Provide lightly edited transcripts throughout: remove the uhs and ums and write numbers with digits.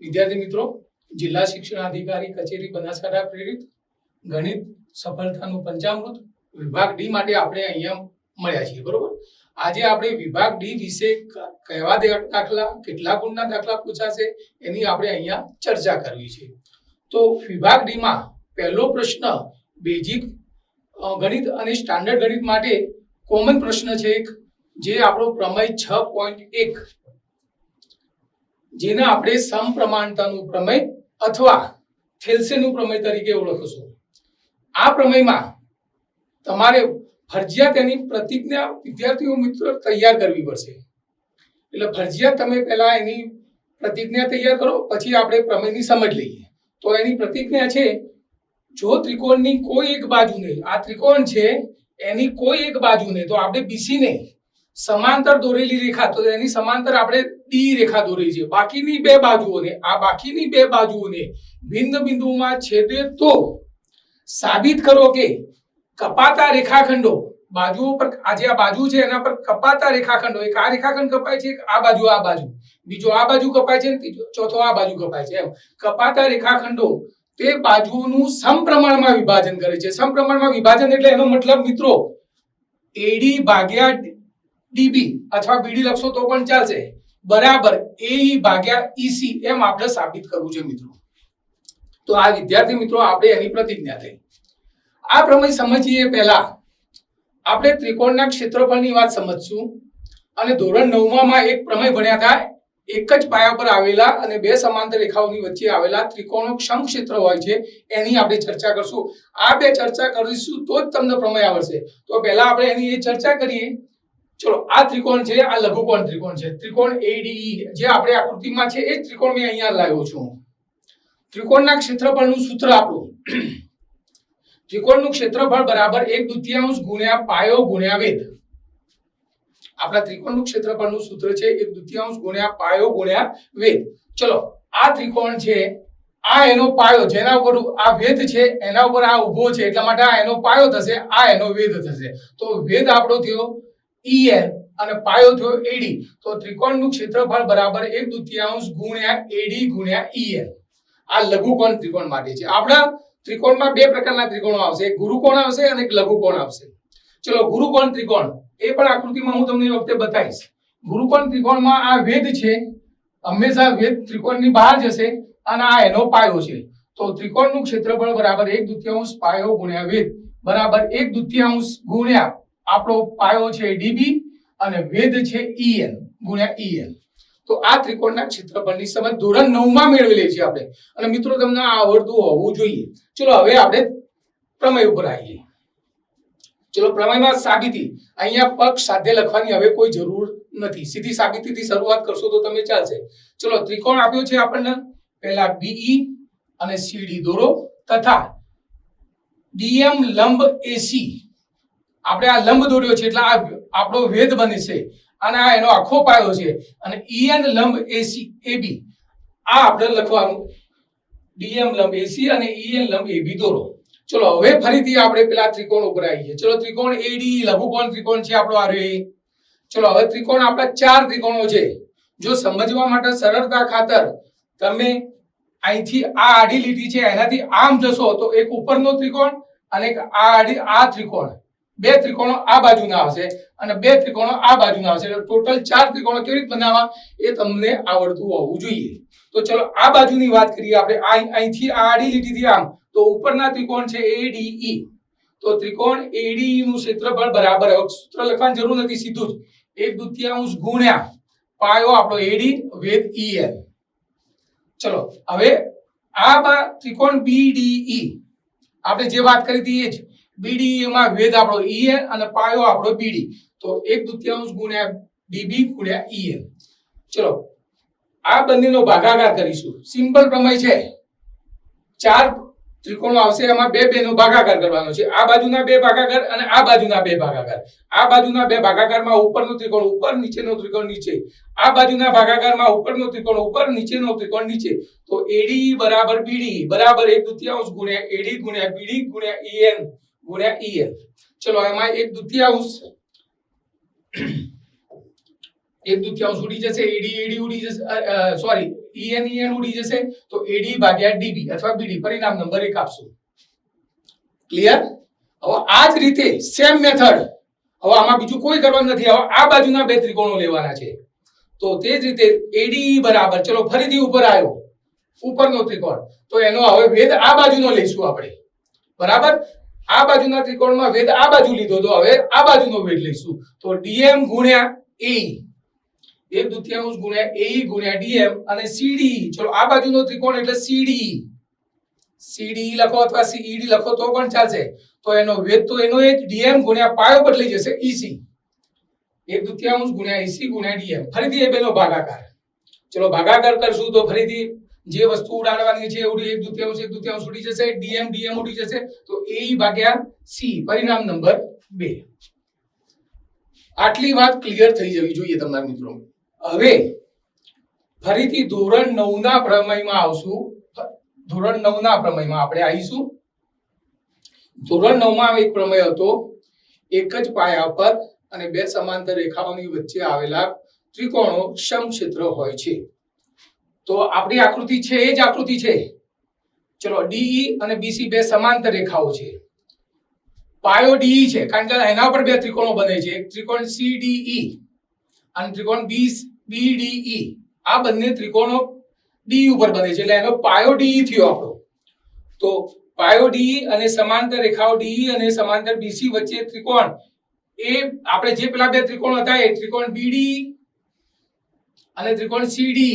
વિદ્યાર્થી મિત્રો, જિલ્લા શિક્ષણાધિકારી કચેરી બનાસકાંઠા પ્રેરિત ગણિત સફળતાનું પંચામૃત વિભાગ ડી માટે આપણે અહીંયા મળ્યા છીએ, બરોબર। આજે આપણે વિભાગ ડી વિશે કયા દાખલા, કેટલા ગુણના દાખલા પૂછાશે એની આપણે અહીંયા ચર્ચા કરવી છે। તો વિભાગ ડી માં પહેલો પ્રશ્ન બેઝિક ગણિત અને સ્ટાન્ડર્ડ ગણિત માટે કોમન પ્રશ્ન છે એક, જે આપણો પ્રમેય 6.1 જેને આપણે સમપ્રમાણતાનું પ્રમેય અથવા થેલ્સેનું પ્રમેય તરીકે ઓળખીશું। આ પ્રમેયમાં તમારે ફરજિયાત એની પ્રતિજ્ઞા વિદ્યાર્થીઓ મિત્રો તૈયાર કરવી પડશે। એટલે ફરજિયાત તમે પહેલા એની પ્રતિજ્ઞા તૈયાર કરો, પછી આપણે પ્રમેયની સમજ લઈએ। તો એની પ્રતિજ્ઞા છે, જો ત્રિકોણની કોઈ એક બાજુને, આ ત્રિકોણ છે એની કોઈ એક બાજુને, તો આપણે BC ને સમાંતર દોરેલી રેખા, તો એની સમાંતર આપણે ડી રેખા દોરી છે। બાકીની બે બાજુઓને, આ બાકીની બે બાજુઓને ભિન્ન બિંદુઓમાં છેદે તો સાબિત કરો કે કપાતા રેખાખંડો, બાજુઓ પર આજે આ બાજુ છે એના પર કપાતા રેખાખંડો, એક આ રેખાખંડ કપાય છે, આ બાજુ, બીજો આ બાજુ કપાય છે, ચોથો આ બાજુ કપાય છે, એમ કપાતા રેખાખંડો તે બાજુઓનું સમપ્રમાણમાં વિભાજન કરે છે। સમપ્રમાણમાં વિભાજન એટલે એનો મતલબ મિત્રો AD ભાગ્યા DB અથવા BD લખશો તો પણ ચાલશે, બરાબર AE ભાગ્યા EC એમ આપણે સાબિત કરવું છે મિત્રો। તો આ વિદ્યાર્થી મિત્રો આપણે એની પ્રતિજ્ઞા થઈ। આ પ્રમેય સમજીએ પહેલા આપણે ત્રિકોણના ક્ષેત્રફળની વાત સમજશું। અને ધોરણ 9 માં એક પ્રમેય ભણ્યા હતા, એક જ પાયા પર આવેલા અને બે સમાંતર રેખાઓની વચ્ચે આવેલા ત્રિકોણનો સમક્ષેત્ર હોય છે, એની આપણે ચર્ચા કરશું। આ બે ચર્ચા કરીશું તો જ તમને પ્રમેય આવડશે। તો પહેલા આપણે એની એ ચર્ચા કરીએ। ચલો, આ ત્રિકોણ છે, આ લઘુકોણ ત્રિકોણ છે, ત્રિકોણ ADE જે આપણે આકૃતિમાં છે એ જ ત્રિકોણ મેં અહીંયા લાવ્યો છું। ત્રિકોણના ક્ષેત્રફળનું સૂત્ર આપણું ત્રિકોણનું ક્ષેત્રફળ બરાબર 1/2 ગુણ્યા પાયો ગુણ્યા વેધ। આપણા ત્રિકોણનું ક્ષેત્રફળનું સૂત્ર છે 1/2 ગુણ્યા પાયો ગુણ્યા વેધ। ચલો, આ ત્રિકોણ છે, આ એનો પાયો, જેના ઉપર આ વેધ છે એના ઉપર આ ઊભો છે, એટલા માટે આ એનો પાયો થશે, આ એનો વેધ થશે। તો વેધ આપણો થયો EN અને પાયો થયો AD। તો ત્રિકોણનું ક્ષેત્રફળ બરાબર 1/2 ગુણ્યા AD ગુણ્યા EN। આ લઘુકોણ ત્રિકોણ માટે છે। આપણા ત્રિકોણમાં બે પ્રકારના ત્રિકોણો આવશે, એક ગુરુકોણ આવશે અને એક લઘુકોણ આવશે। ચલો, ગુરુકોણ ત્રિકોણ એ પણ આકૃતિમાં હું તમને એ વખતે બતાવીશ। ગુરુકોણ ત્રિકોણમાં આ વેધ છે, હંમેશા વેધ ત્રિકોણની બહાર જશે અને આ એનો પાયો છે। તો ત્રિકોણનું ક્ષેત્રફળ બરાબર 1/2 પાયો ગુણ્યા વેધ બરાબર 1/2 ગુણ્યા આપણો પાયો છે DB અને વેધ છે EN ગુણ્યા EN। તો આ ત્રિકોણના ક્ષેત્રફળની સમજ ધોરણ 9 માં મેળવેલી છે આપણે, અને મિત્રો તમને આવડતું હોવું જોઈએ। ચલો, હવે આપણે પ્રમેય ઉપર આવીએ। ચલો, પ્રમેયમાં સાબિતી, અહીંયા પક્ષ સાથે લખવાની હવે કોઈ જરૂર નથી, સીધી સાબિતીથી શરૂઆત કરશો તો તમે ચાલશે। ચલો, ત્રિકોણ આપ્યો છે આપણને, પહેલા BE અને CD દોરો તથા DM લંબ AC, આપણે આ લંબ દોર્યો છે એટલે આ આપણો વેધ બને છે અને આ એનો આખો પાયો છે, અને EN લંબ AC AB આ આપણે લખવાનું, DM લંબ AC અને EN લંબ AB દોરો। ચલો, હવે ફરીથી આપણે પેલા ત્રિકોણ ઉપર આવીએ। ચલો, ત્રિકોણ ADE લઘુકોણ ત્રિકોણ છે આપણો આ રે। ચલો, હવે ત્રિકોણ આપણા ચાર ત્રિકોણો છે। જો સમજવા માટે સરળતા ખાતર તમે અહીંથી આ આડી લીટી છે એનાથી આમ જશો તો એક ઉપરનો ત્રિકોણ અને એક આ ત્રિકોણ, બે ત્રિકોણો આ બાજુના આવશે અને બે ત્રિકોણો આ બાજુના આવશે। એટલે ટોટલ ચાર ત્રિકોણો કેવી રીતે બનાવવા એ તમને આવડતું હોવું જોઈએ। તો ચલો, આ બાજુની વાત કરીએ આપણે, અહીંથી આ આડી લીટીથી આમ, તો ઉપરના ત્રિકોણ છે ADE। તો ત્રિકોણ ADE નું ક્ષેત્રફળ બરાબર, સૂત્ર લખવાની જરૂર નથી, સીધું જ 1/2 ગુણ્યા પાયો આપણો AD વેધ EN। ચલો, હવે આ ત્રિકોણ BDE આપણે જે વાત કરી હતી એ જ, BDE માં વેધ આપણો EN અને પાયો આપણો BD। તો 1/2 ગુણ્યા DB ગુણ્યા EN। ચલો, આ બંનેનો ભાગાકાર કરીશું। સિમ્પલ પ્રમેય છે, ચાર ત્રિકોણો આવશે, એમાં બે નો ભાગાકાર કરવાનો છે। આ બાજુના બે ભાગાકાર અને આ બાજુના બે ભાગાકાર। આ બાજુના બે ભાગાકારમાં ઉપરનો ત્રિકોણ ઉપર, નીચેનો ત્રિકોણ નીચે। આ બાજુના ભાગાકારમાં ઉપરનો ત્રિકોણ ઉપર, નીચેનો ત્રિકોણ નીચે। તો ADE બરાબર BDE બરાબર 1/2 ગુણ્યા AD ગુણ્યા BD ગુણ્યા EN ગુણ્યા EN। ચલો, એમાં 1/2 એક દુત્યાંશ ઉડી જશે, એડી ઉડી જશે, સોરી EN ઉડી જશે, તો AD ભાગ્યા DB અથવા BD પરિણામ નંબર 1 આપશું. ક્લિયર? હવે આ જ રીતે સેમ મેથડ, હવે આમાં બીજું કોઈ કરવાનું નથી. હવે આ બાજુના બે ત્રિકોણો લેવાના છે. તો તે જ રીતે ADE બરાબર, ચલો ફરીથી ઉપર આવ્યો ઉપરનો ત્રિકોણ, તો એનો હવે વેધ આ બાજુનો લઈશું આપણે. બરાબર? આ બાજુના ત્રિકોણમાં વેધ આ બાજુ લીધો, તો હવે આ બાજુનો વેધ લઈશું. તો DM ગુણ્યા AE, એક દુત્યાંશ ગુણ્યા AE ગુણ્યા DM અને CDE. ચલો આ બાજુનો ત્રિકોણ એટલે CDE લખો અથવા CED લખો તો પણ ચાલશે. તો એનો વેધ તો એનો એક DM ગુણ્યા પાયો બદલાઈ જશે EC, એક દુત્યાંશ ગુણ્યા EC ગુણ્યા DM. ફરીથી એ બેનો ભાગાકાર. ચલો ભાગાકાર કરશું તો ફરીથી જે વસ્તુ ઉડાડવાની છે એવડી એક દુત્યાંશ ઉડી જશે, DM ઉડી જશે, તો AE ભાગ્યા C પરિણામ નંબર 2. આટલી વાત ક્લિયર થઈ જવી જોઈએ તમારા મિત્રો. હવે ફરીથી ધોરણ 9 ના પ્રમેયમાં આવશું. ધોરણ 9 ના પ્રમેયમાં આપણે આવીશું. ધોરણ 9 માં એક પ્રમેય હતો, એક જ પાયા પર અને બે સમાંતર રેખાઓની વચ્ચે આવેલા ત્રિકોણો સમક્ષેત્ર હોય છે. તો આપણી આકૃતિ છે એ જ આકૃતિ છે. ચલો DE અને BC બે સમાંતર રેખાઓ છે. પાયો DE છે કારણ કે એના પર બે ત્રિકોણો બને છે, એક ત્રિકોણ CDE અને ત્રિકોણ BDE. આ બંને ત્રિકોણો D ઉપર બને છે એટલે એનો પાયો DE થયો આપણો. તો પાયો DE અને સમાંતર રેખાઓ DE અને સમાંતર BC વચ્ચે ત્રિકોણ, એ આપણે જે પેલા બે ત્રિકોણ હતા એ ત્રિકોણ BDE અને ત્રિકોણ CDE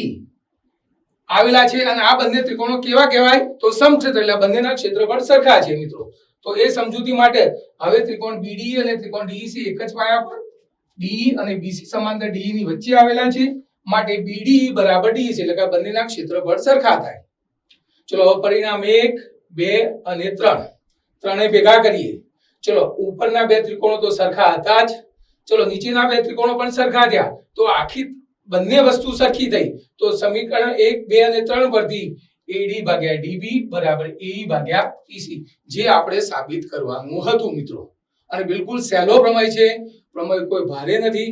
આવેલા છે. અને આ બંને ત્રિકોણો કેવા કહેવાય? તો સમક્ષેત્ર, એટલે બંનેના ક્ષેત્રફળ સરખા છે મિત્રો. તો એ સમજૂતી માટે હવે ત્રિકોણ BDE અને ત્રિકોણ DEC એક જ પાયા પર, DE અને BC સમાંતર DE ની વચ્ચે આવેલા છે, માટે BDE બરાબર DE છે, એટલે કે બંનેના ક્ષેત્રફળ સરખા થાય. ચલો હવે પરિણામ 1, 2 અને 3 ત્રણે ભેગા કરીએ. ચલો ઉપરના બે ત્રિકોણો તો સરખા હતા જ, ચલો નીચેના બે ત્રિકોણો પણ સરખા થયા, તો આખી બંને વસ્તુ સરખી થઈ. તો સમીકરણ 1, 2 અને 3 પરથી AD ભાગ્યા DB બરાબર AE ભાગ્યા EC જે આપણે સાબિત કરવાનું હતું મિત્રો. અને બિલકુલ સહેલો પ્રમેય છે, પ્રમેય કોઈ ભારે નથી.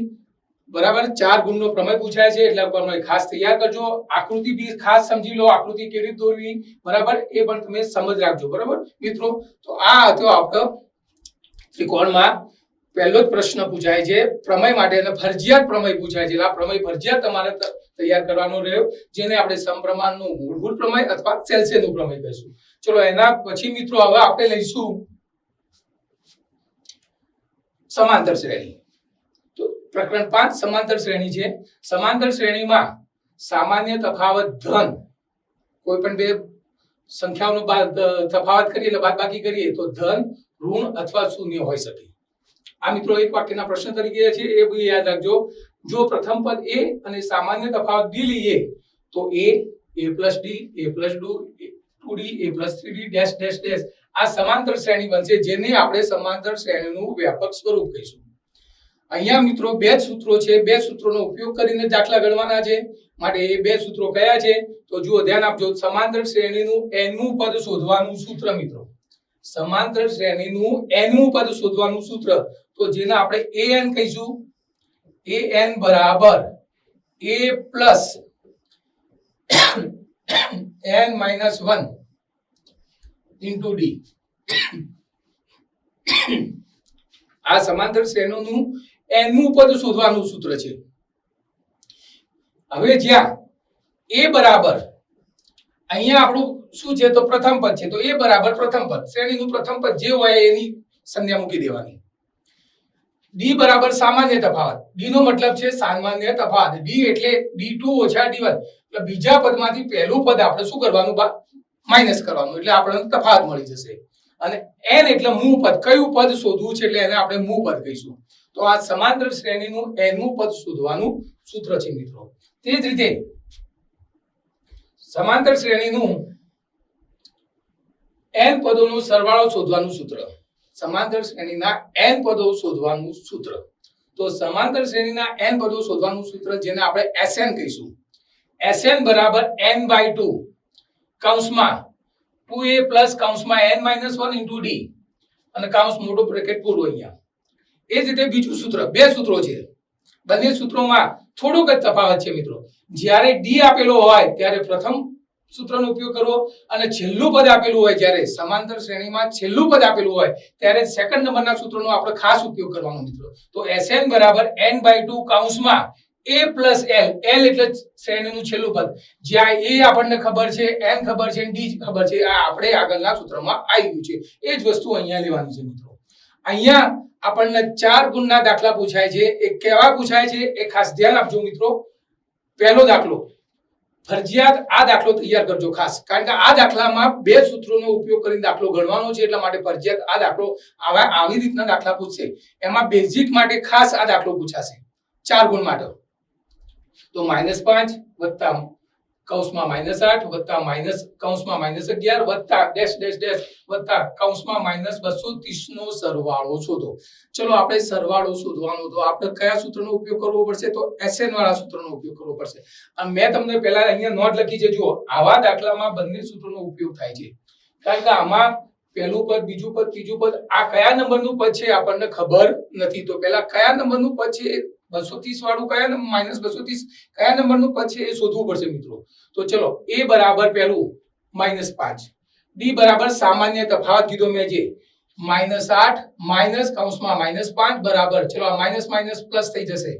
બરાબર? 4 ગુણનો પ્રમેય પૂછાય છે એટલે પ્રમેય ખાસ તૈયાર કરજો. આકૃતિ બી ખાસ સમજી લો, આકૃતિ કેવી રીતે દોરવી, બરાબર, એ પણ તમે સમજ રાખજો. બરાબર મિત્રો? તો આ હતો આપણો ત્રિકોણમાં પહેલો જ પ્રશ્ન પૂછાય છે પ્રમેય માટે, અને ફરજિયાત પ્રમેય પૂછાય છે. આ પ્રમેય ફરજિયાત તમારે તૈયાર કરવાનો રહ્યો, જેને આપણે સમપ્રમાણનું મૂળભૂત પ્રમેય અથવા સેલ્સિયસનું પ્રમેય કહીશું. ચલો એના પછી મિત્રો હવે આપણે લઈશું સમાંતર શ્રેણી. તો પ્રકરણ 5 સમાંતર શ્રેણી છે. સમાંતર શ્રેણીમાં સામાન્ય તફાવત ધન, કોઈ પણ બે સંખ્યાઓનો તફાવત કરીએ એટલે બાદબાકી કરીએ તો ધન, ઋણ અથવા શૂન્ય હોઈ શકે. આ મિત્રો એક વાક્યના પ્રશ્ન તરીકે છે, એ બી યાદ રાખજો. જો પ્રથમ પદ a અને સામાન્ય તફાવત b લઈએ તો a plus d, a plus 2d, a plus 3d dash dash dash આ સમાંતર શ્રેણી બનશે, જેને આપણે સમાંતર શ્રેણીનું વ્યાપક સ્વરૂપ કહીશું. અહીંયા મિત્રો બે જ સૂત્રો છે, બે સૂત્રોનો ઉપયોગ કરીને દાખલા ગણવાના છે. માટે એ બે સૂત્રો કયા છે? તો જુઓ, ધ્યાન આપજો. સમાંતર શ્રેણીનું nમું પદ શોધવાનું સૂત્ર મિત્રો, સમાંતર શ્રેણીનું nમું પદ શોધવાનું સૂત્ર, તો જેને આપણે an કહીશું. an બરાબર a plus n minus 1 into d. આ સમાંતર શ્રેણીનું nમું પદ શોધવાનું સૂત્ર છે. હવે જ્યાં a બરાબર, અહીંયા આપણું શું છે? તો પ્રથમ પદ છે, તો a બરાબર પ્રથમ પદ, શ્રેણીનું પ્રથમ પદ જે હોય એની સંજ્ઞા મૂકી દેવાની. d બરાબર સામાન્ય તફાવત, d નો મતલબ છે સામાન્ય તફાવત. d એટલે d2 ઓછા d1, એટલે બીજા પદમાંથી પહેલું પદ આપણે શું કરવાનું? માઈનસ કરવાનું, એટલે આપણને તફાવત મળી જશે. અને n એટલે મૂળ પદ, કયું પદ શોધવું છે એટલે એને આપણે મૂળ પદ કહીશું. તો આ સમાંતર શ્રેણીનું nમું પદ શોધવાનું સૂત્ર છે મિત્રો. તે જ રીતે સમાંતર શ્રેણીનું n પદોનો સરવાળો શોધવાનું સૂત્ર, સમાંતર શ્રેણીના n પદો શોધવાનું સૂત્ર. તો સમાંતર શ્રેણીના n પદો શોધવાનું સૂત્ર જેને આપણે Sn કહીશું. Sn બરાબર n/2 કૌંસમાં 2a plus કૌંસમાં n minus 1 into d અને કૌંસ મોટો બ્રેકેટ પૂરો અહીંયા. એ જ રીતે બીજું સૂત્ર, બે સૂત્રો છે બંને સૂત્રોમાં, થોડોક જ તફાવત છે મિત્રો. જ્યારે ડી આપેલો હોય ત્યારે પ્રથમ સૂત્રનો ઉપયોગ કરવો અને છેલ્લું પદ આપેલું હોય જ્યારે સમાંતર શ્રેણીમાં છેલ્લું પદ આપેલું હોય ત્યારે સેકન્ડ નંબરના સૂત્રનો આપણે ખાસ ઉપયોગ કરવાનો મિત્રો. તો Sn બરાબર n/2 કૌંસમાં a plus l, l એટલે શ્રેણીનું છેલ્લું પદ, જ્યાં a આપણને ખબર છે, n ખબર છે, d ખબર છે, આ આપણે આગળના સૂત્રમાં આવી ગયું છે. એ જ વસ્તુ અહીંયા લેવાની છે મિત્રો. અહીંયા આપણને 4 ગુણના દાખલા પૂછાય છે. એ કેવા પૂછાય છે એ ખાસ ધ્યાન આપજો મિત્રો. પહેલો દાખલો, ફરજિયાત આ દાખલો તૈયાર કરજો ખાસ, કારણ કે આ દાખલામાં બે સૂત્રોનો ઉપયોગ કરીને દાખલો ગણવાનો છે, એટલા માટે ફરજિયાત આ દાખલો આવી રીતના દાખલા પૂછશે. એમાં બેઝિક માટે ખાસ આ દાખલો પૂછાશે 4 ગુણ માટે. તો -5 વત્તા કૌંસમાં -8 વત્તા માઈનસ કૌંસમાં -11 વત્તા ડેશ ડેશ ડેશ વત્તા કૌંસમાં -230 નો સરવાળો શોધો. ચલો આપણે સરવાળો શોધવાનો, તો આપણે કયા સૂત્રનો ઉપયોગ કરવો પડશે? તો Sn વાળા સૂત્રનો ઉપયોગ કરવો પડશે. અને મેં તમને પહેલા અહીંયા નોટ લખી છે, જુઓ આવા દાખલામાં બંને સૂત્રોનો ઉપયોગ થાય છે, કારણ કે આમાં પહેલું પદ, બીજું પદ, ત્રીજું પદ, આ કયા નંબરનું પદ છે આપણને ખબર નથી. તો પહેલા કયા નંબરનું પદ છે 230 વાળું, કયા -230 કયા નંબરનું પદ છે એ શોધવું પડશે મિત્રો. તો ચલો a બરાબર પહેલું -5, d બરાબર સામાન્ય તફાવત કીધો મેં જે -8 માઈનસ કૌંસમાં -5 બરાબર, ચલો આ માઈનસ માઈનસ પ્લસ થઈ જશે,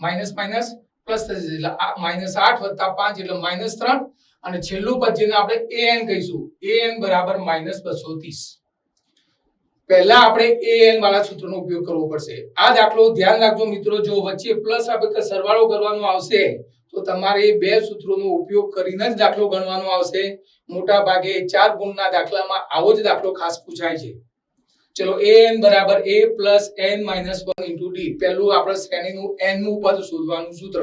માઈનસ માઈનસ પ્લસ થઈ જશે, એટલે આ -8 વત્તા 5 એટલે -3, અને છેલ્લું પદ જેને આપણે an કહીશું, an બરાબર -230. પહેલા આપણે an વાળા સૂત્રનો ઉપયોગ કરવો પડશે. આ દાખલો ધ્યાન રાખજો મિત્રો, જો વચ્ચે પ્લસ આપણે સરવાળો કરવાનો આવશે તો તમારે બે સૂત્રોનો ઉપયોગ કરીને જ દાખલો ગણવાનો આવશે. મોટા ભાગે 4 ગુણના દાખલામાં આવો જ દાખલો ખાસ પૂછાય છે. ચલો an બરાબર a plus n minus 1 into d. પહેલું આપણે શ્રેણીનું n નું પદ શોધવાનું સૂત્ર.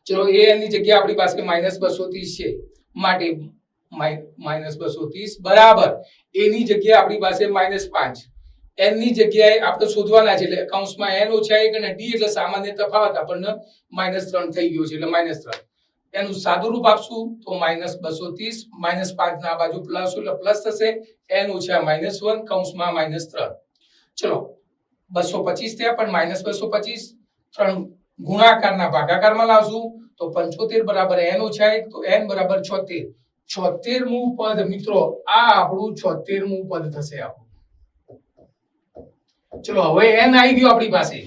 ચલો an ની જગ્યાએ આપણી પાસે -230 છે, માટે -230 બરાબર a ની જગ્યાએ આપણી પાસે -5, n ની જગ્યાએ આપણે શોધવાના છે, એટલે કૌંસમાં n ઓછા 1 અને d એટલે સામાન્ય તફાવત આપણને -3 થઈ ગયો છે, એટલે -3. એનું સાદું રૂપ આપશું તો -230 -5 ના બાજુ પ્લસ એટલે પ્લસ થશે, n ઓછા -1 કૌંસમાં -3. ચલો 225 થયા, પણ -225 3 ગુણાકારના ભાગાકારમાં લાવશું તો 75 બરાબર n ઓછા 1, તો n બરાબર 76. 76મું પદ મિત્રો, આ આપણું 76મું પદ થશે આપણું. ચલો હવે n આવી ગયો આપણી પાસે.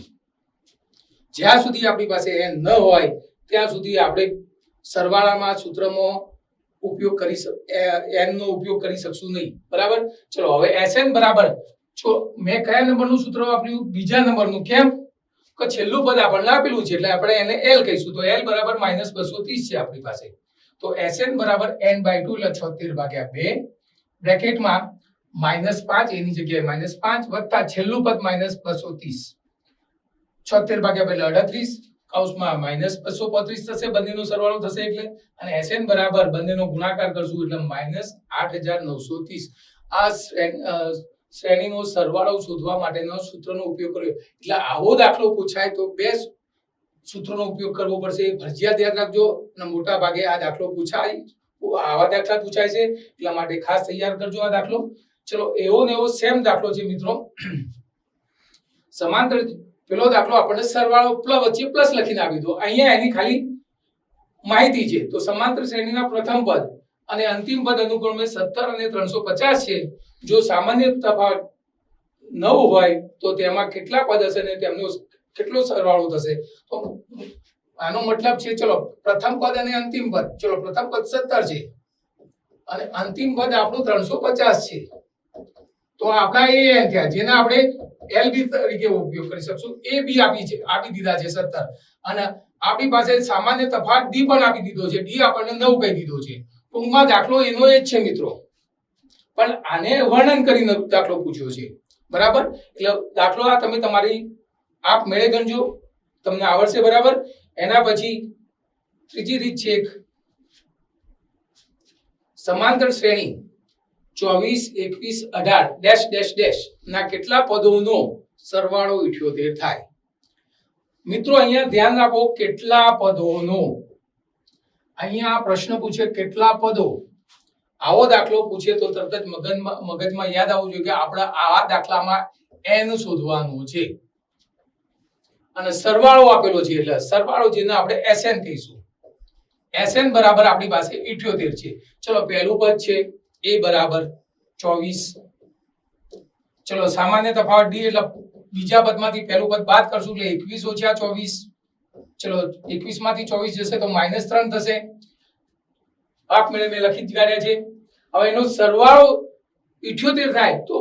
જ્યાં સુધી આપણી પાસે n ન હોય ત્યાં સુધી આપણે સરવાળામાં સૂત્રમાં ઉપયોગ કરી n નો ઉપયોગ કરી શકશું નહીં, બરાબર. ચલો હવે Sn બરાબર, મેં કયા નંબરનું સૂત્ર વાપર્યું? બીજા નંબરનું. કેમ કે છેલ્લું પદ આપણને આપેલું છે, એટલે આપણે એને l કહીશું. તો l બરાબર -230 છે આપણી પાસે. તો Sn બરાબર n/2 એટલે 76/2 બ્રેકેટમાં -5 એની જગ્યાએ -5 વત્તા છેલ્લું પદ -230, 76/2 એટલે 38, કૌંસમાં -235 થશે, બંનેનો સરવાળો થશે એટલે, અને Sn બરાબર બંનેનો ગુણાકાર કરશું એટલે -8930. આ શ્રેણીનો સરવાળો શોધવા માટેનો સૂત્રનો ઉપયોગ કર્યો. એટલે આવો દાખલો પૂછાય તો બે સૂત્રોનો ઉપયોગ કરવો પડશે, ફરજિયાત યાદ રાખજો. અને મોટા ભાગે આ દાખલો પૂછાય, આવા દાખલા પૂછાય છે, એટલા માટે ખાસ તૈયાર કરજો આ દાખલો. ચલો એવો ને એવો સેમ દાખલો છે મિત્રો, સમાંતર. પેલો દાખલો આપણને સરવાળો વચ્ચે પ્લસ લખીને આપી દો, અહીંયા એની ખાલી માહિતી છે. તો સમાંતર શ્રેણીના પ્રથમ પદ અને અંતિમ પદ અનુક્રમે 17 અને 350 છે. જો સામાન્ય તફાવત 9 હોય તો તેમાં કેટલા પદ હશે અને તેમનો કેટલો સરવાળો થશે? તો આનો મતલબ છે, ચલો પ્રથમ પદ અને અંતિમ પદ, ચલો પ્રથમ પદ 17 છે અને અંતિમ પદ આપણું 350 છે. તો આપણા an થયા, જેના આપણે lb તરીકે ઉપયોગ કરી શકશું. ab આપી દીધા છે 17, અને આપણી પાસે સામાન્ય તફાવત d પણ આપી દીધો છે, d આપણને 9 કહી દીધો છે. ટૂંકમાં દાખલો એનો એ જ છે મિત્રો, પણ આને વર્ણન કરીને દાખલો પૂછ્યો છે, બરાબર. એટલે દાખલો આ તમે તમારી આપ મેળે ગણજો, તમને આવડશે, બરાબર. એના પછી ત્રીજી રીત છે, સમાંતર શ્રેણી 24, 21, 18 ડેશ ડેશ ડેશ ના કેટલા પદોનો સરવાળો 78 થાય. મિત્રો અહીંયા ધ્યાન રાખો, કેટલા પદોનો. અહીંયા પ્રશ્ન પૂછે કેટલા પદો. આવો દાખલો પૂછે તો તરત જ મગજમાં યાદ આવવું જોઈએ કે આપણે આવા દાખલામાં n શોધવાનું છે. અને સરવાળો આપેલો છે એટલે સરવાળો જેને આપણે SN કહીશું. SN બરાબર આપણી પાસે 78 છે. ચલો પહેલું પદ છે a બરાબર 24. ચલો સામાન્ય તફાવત d એટલે બીજા પદમાંથી પહેલું પદ બાદ કરશું એટલે 21 ઓછા 24. ચલો 21 માંથી 24 જશે તો -3 થશે. આપમેળે મેં લખી જ કાઢ્યા છે. હવે એનો સરવાળો 78 થાય તો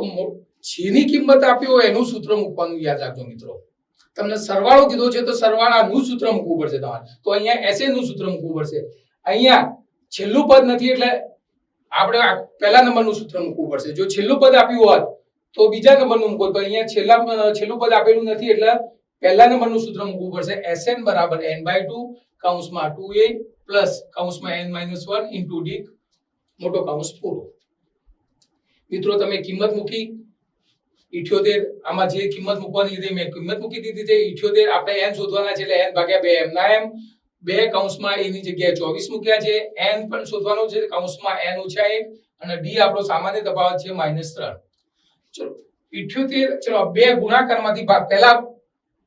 જેની કિંમત આપી હોય એનું સૂત્ર મૂકવાનું યાદ રાખજો મિત્રો. તમને સરવાળો કીધો છે તો સરવાળાનું સૂત્ર મૂકવું પડશે તમારે. તો અહીંયા SN નું સૂત્ર મૂકવું પડશે. અહીંયા છેલ્લું પદ નથી એટલે આપણે પહેલા નંબરનું સૂત્ર મૂકવું પડશે. જો છેલ્લું પદ આપ્યું હોત તો બીજા નંબરનું મૂકો. તો અહીંયા છેલ્લું પદ આપેલું નથી એટલે પહેલા નંબરનું સૂત્ર મૂકવું પડશે. SN બરાબર n/2 કૌંસમાં 2a પ્લસ કૌંસમાં n-1 ઇન્ટુ d મોટો કૌંસ પૂરો. મિત્રો તમે કિંમત મૂકી 78 આમાં જે કિંમત મૂકવાની લીધી મેં કિંમત મૂકી દીધી છે 78. આપણે n શોધવાના છે એટલે n ભાગ્યા 2 m ના m. 2 કૌંસમાં a ની જગ્યાએ 24 મૂક્યા છે. n પણ શોધવાનો છે કૌંસમાં n ઓછા 1 અને d આપણો સામાન્ય તફાવત છે -3. ચલો 78 ચલો બે ગુણાકારમાંથી પહેલા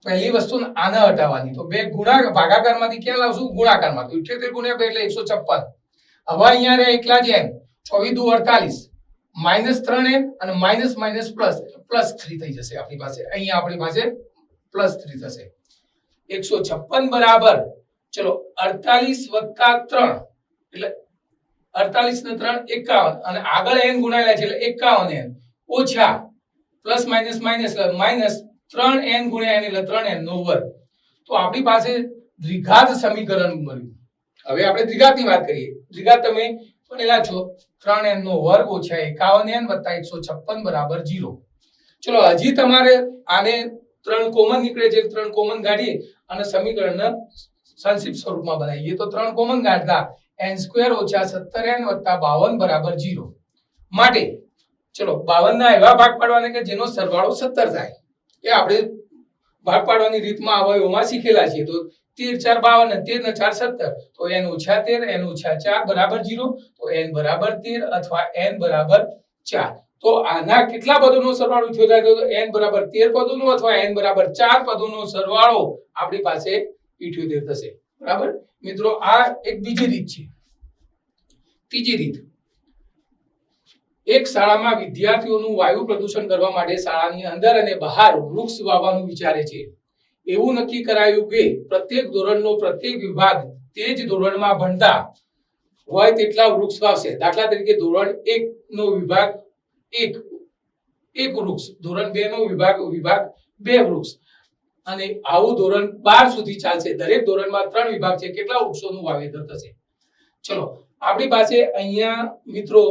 પહેલી વસ્તુ આને હટાવવાની. તો બે ભાગાકારમાંથી ક્યાં લાવશું ગુણાકારમાં. તો 78 ગુણ્યા 2 એટલે 156. હવે અહીંયા રે એકલા જ n 24 × 48 -3n અને માઇનસ પ્લસ +3 થઈ જશે આપણી પાસે. અહીંયા આપણી પાસે +3 થશે. 156 બરાબર ચલો 48 + 3 એટલે 48 ને 3 51 અને આગળ n ગુણાયેલા છે એટલે 51n ઓછા પ્લસ માઇનસ -3n ગુણ્યા n એટલે 3n નો વર્ગ. તો આપણી પાસે દ્વિઘાત સમીકરણ મળ્યું. હવે આપણે દ્વિઘાતની વાત કરીએ. દ્વિઘાત તમે ભણેલા છો 3n નો વર્ગ ઓછા 51n વત્તા 156 બરાબર 0. ચલો હજી તમારે આને 3 કોમન નીકળે છે 3 કોમન કાઢીએ અને સમીકરણને સંક્ષિપ્ત સ્વરૂપમાં બનાવીએ. તો 3 કોમન કાઢતા n² ઓછા 17n વત્તા 52 બરાબર 0. માટે ચલો 52 ના એવા ભાગ પાડવાના કે જેનો સરવાળો 17 થાય. એ આપણે ભાગ પાડવાની રીતમાં અવયવોમાં શીખેલા છીએ. તો 13 × 4 52 અને 13 ને 4 17. તો n ઓછા 13 n ઓછા 4 બરાબર 0. તો n બરાબર 13 અથવા n બરાબર 4. તો આના કેટલા પદોનો સરવાળો થયો થાય તો n બરાબર 13 પદોનો અથવા n બરાબર 4 પદોનો સરવાળો આપણી પાસે 78 થશે. બરાબર મિત્રો આ એક બીજી રીત છે. ત્રીજી રીત એક શાળામાં વિદ્યાર્થીઓનું વાયુ પ્રદૂષણ કરવા માટે શાળાની અંદર અને બહાર વૃક્ષ વાવવાનું વિચારે છે. એવું નક્કી કરાયું કે પ્રત્યેક ધોરણનો પ્રત્યેક વિભાગ તે જ ધોરણમાં ભણતા હોય તેટલા વૃક્ષ વાવશે. દાખલા તરીકે ધોરણ 1 નો વિભાગ 1 વૃક્ષ, ધોરણ 2 નો વિભાગ 2 વૃક્ષ અને આવું ધોરણ 12 સુધી ચાલશે. દરેક ધોરણમાં 3 વિભાગ છે. કેટલા વૃક્ષોનું વાવેતર થશે? ચલો આપણી પાસે અહીંયા મિત્રો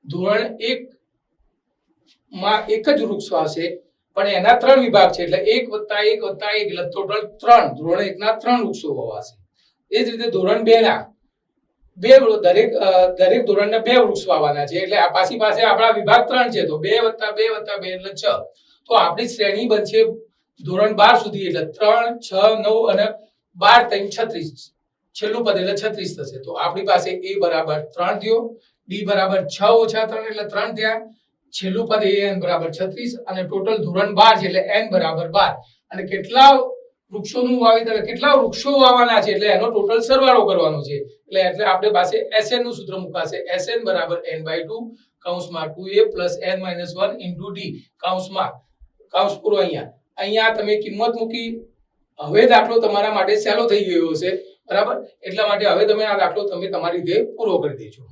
ધોરણ 1 માં એક જ વૃક્ષ વાવશે પણ એના 3 વિભાગ છે એટલે 1 + 1 + 1 એટલે ટોટલ 3. ધોરણ 1 ના 3 વૃક્ષો વાવાશે. એ જ રીતે ધોરણ 2 ના દરેક ધોરણને 2 વૃક્ષ વાવવાના છે એટલે આ પાસે આપણા વિભાગ 3 છે તો 2 + 2 + 2 એટલે 6. તો આપણી શ્રેણી બનશે ધોરણ 12 સુધી એટલે 3 6 9 અને 12 3 36. છેલ્લું પદ એટલે 36 થશે. તો આપણી પાસે a બરાબર 3 થયો, d બરાબર 6 ઓછા 3 એટલે 3 થયા, છેલ્લું પદ an બરાબર 36 અને ટોટલ ધોરણ 12 છે એટલે n બરાબર 12. અને કેટલા વૃક્ષોનું વાવેતર કેટલા વૃક્ષો વાવવાના છે એટલે એનો ટોટલ સરવાળો કરવાનો છે. એટલે આપણે પાસે SN નું સૂત્ર મુકાશે. SN બરાબર n/2 કૌંસમાં 2a plus n-1 into d કૌંસ પૂરો. અહીંયા તમે કિંમત મૂકી. હવે દાખલો તમારા માટે સહેલો થઈ ગયો હશે. બરાબર એટલા માટે હવે તમે આ દાખલો તમે તમારી રીતે પૂરો કરી દેજો.